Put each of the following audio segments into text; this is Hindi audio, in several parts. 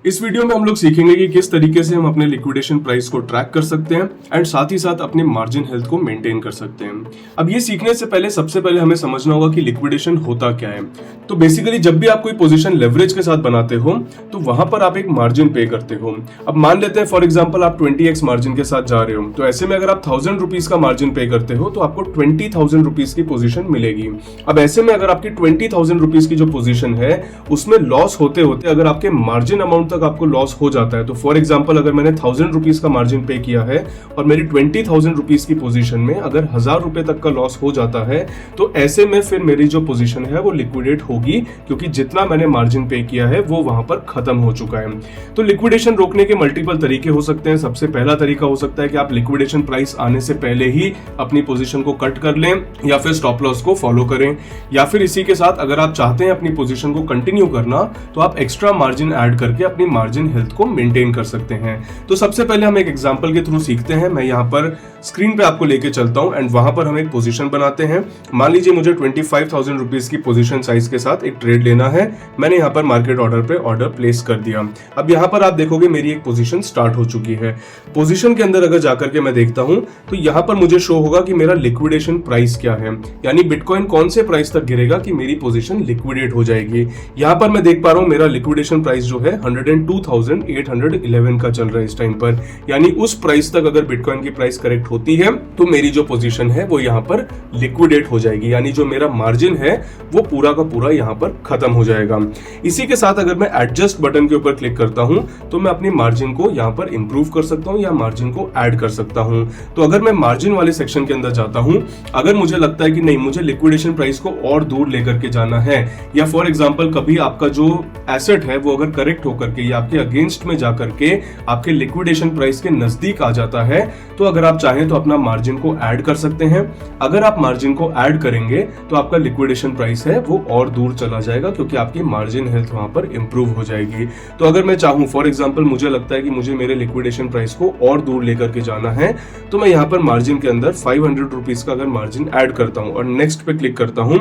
इस वीडियो में हम लोग सीखेंगे कि किस तरीके से हम अपने लिक्विडेशन प्राइस को ट्रैक कर सकते हैं एंड साथ ही साथ अपने मार्जिन हेल्थ को मेंटेन कर सकते हैं। अब ये सीखने से पहले सबसे पहले हमें समझना होगा कि लिक्विडेशन होता क्या है। तो बेसिकली जब भी आप कोई पोजीशन लेवरेज के साथ बनाते हो तो वहां पर आप एक मार्जिन पे करते हो। अब मान लेते हैं फॉर एग्जाम्पल आप 20x मार्जिन के साथ जा रहे हो, तो ऐसे में अगर आप 1000 रुपीज का मार्जिन पे करते हो तो आपको 20,000 रुपीज की पोजीशन मिलेगी। अब ऐसे में अगर आपकी 20,000 रुपीज की जो पोजीशन है उसमें लॉस होते होते अगर आपके मार्जिन अमाउंट तक आपको लॉस हो जाता है, तो फॉर एग्जांपल अगर मैंने 1000 रुपीज का मार्जिन पे किया है और मेरी 20,000 रुपीज की पोजीशन में अगर 1000 रुपए तक का लॉस हो जाता है, तो ऐसे में फिर मेरी जो पोजीशन है वो लिक्विडेट होगी, क्योंकि जितना मैंने मार्जिन पे किया है वो वहां पर खत्म हो चुका है। तो लिक्विडेशन रोकने के मल्टीपल तरीके हो सकते हैं। सबसे पहला तरीका हो सकता है कि आप लिक्विडेशन प्राइस आने से पहले ही अपनी पोजीशन को कट कर लें या फिर स्टॉप लॉस को फॉलो करें, या फिर इसी के साथ अगर आप चाहते हैं अपनी पोजीशन को कंटिन्यू करना तो आप एक्स्ट्रा मार्जिन ऐड करके अपनी मार्जिन हेल्थ को मेंटेन कर सकते हैं। तो सबसे पहले हम एक एग्जांपल के थ्रू सीखते हैं। मैं यहाँ पर स्क्रीन पे आपको लेके चलता हूँ एंड वहां पर हम एक पोजीशन बनाते हैं। मान लीजिए मुझे 25,000 रुपीज की पोजीशन साइज के साथ एक ट्रेड लेना है। मैंने यहाँ पर मार्केट ऑर्डर पे ऑर्डर प्लेस कर दिया। अब यहाँ पर आप देखोगे मेरी एक पोजीशन स्टार्ट हो चुकी है। पोजीशन के अंदर अगर जाकर के मैं देखता हूँ तो यहाँ पर मुझे शो होगा कि मेरा लिक्विडेशन प्राइस क्या है, यानी बिटकॉइन कौन से प्राइस तक गिरेगा कि मेरी पोजीशन लिक्विडेट हो जाएगी। यहाँ पर मैं देख पा रहा हूँ मेरा लिक्विडेशन प्राइस जो है 102,811 का चल रहा है इस टाइम पर, यानी उस प्राइस तक अगर बिटकॉइन की प्राइस करेक्ट होती है तो मेरी जो पोजीशन है वो यहाँ पर लिक्विडेट हो जाएगी, यानी जो मेरा मार्जिन है वो पूरा का पूरा यहाँ पर खत्म हो जाएगा। इसी के साथ अगर मैं एडजस्ट बटन के ऊपर क्लिक करता हूं तो मैं अपनी मार्जिन को यहाँ पर इंप्रूव कर सकता हूं या मार्जिन को ऐड कर सकता हूं। तो अगर मैं मार्जिन वाले सेक्शन के अंदर जाता हूं, अगर मुझे लगता है कि नहीं मुझे लिक्विडेशन प्राइस को और दूर लेकर के जाना है, या फॉर एग्जांपल कभी आपका जो एसेट है वो अगर करेक्ट होकर के या आपके अगेंस्ट में जाकर के आपके लिक्विडेशन प्राइस के नजदीक आ जाता है, तो अगर आप चाहें तो अपना मार्जिन को ऐड कर सकते हैं। अगर आप मार्जिन को ऐड करेंगे तो आपका लिक्विडेशन प्राइस है वो और दूर चला जाएगा, क्योंकि आपकी मार्जिन हेल्थ वहां पर इंप्रूव हो जाएगी। तो अगर मैं चाहूं फॉर एग्जांपल मुझे लगता है कि मुझे मेरे लिक्विडेशन प्राइस को और दूर लेकर के जाना है, तो मैं यहाँ पर मार्जिन के अंदर 500 रुपीज का अगर मार्जिन ऐड करता हूं और नेक्स्ट पे क्लिक करता हूं,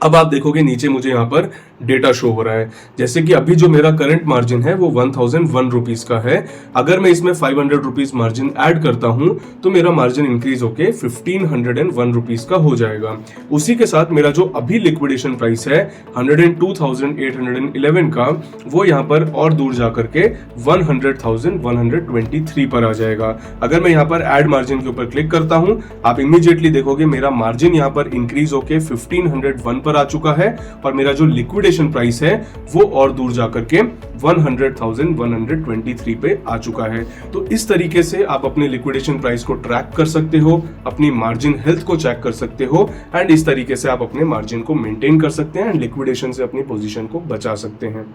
अब आप देखोगे नीचे मुझे यहाँ पर डेटा शो हो रहा है। जैसे कि अभी जो मेरा करंट मार्जिन है वो 1001 रुपीज का है। अगर मैं इसमें 500 रुपीज मार्जिन ऐड करता हूं तो मेरा मार्जिन इंक्रीज होके 1501 रुपीज का हो जाएगा। उसी के साथ मेरा जो अभी लिक्विडेशन प्राइस है 102,811 का, वो यहाँ पर और दूर जाकर के 100,123 पर आ जाएगा। अगर मैं यहाँ पर ऐड मार्जिन के ऊपर क्लिक करता हूं, आप इमीडिएटली देखोगे मेरा मार्जिन यहाँ पर इंक्रीज होके 1501 पर आ चुका है और मेरा जो लिक्विडेशन प्राइस है वो और दूर जाकर के 100,123 पे आ चुका है। तो इस तरीके से आप अपने लिक्विडेशन प्राइस को ट्रैक कर सकते हो, अपनी मार्जिन हेल्थ को चेक कर सकते हो एंड इस तरीके से आप अपने मार्जिन को मेंटेन कर सकते हैं एंड लिक्विडेशन से अपनी पोजीशन को बचा सकते हैं।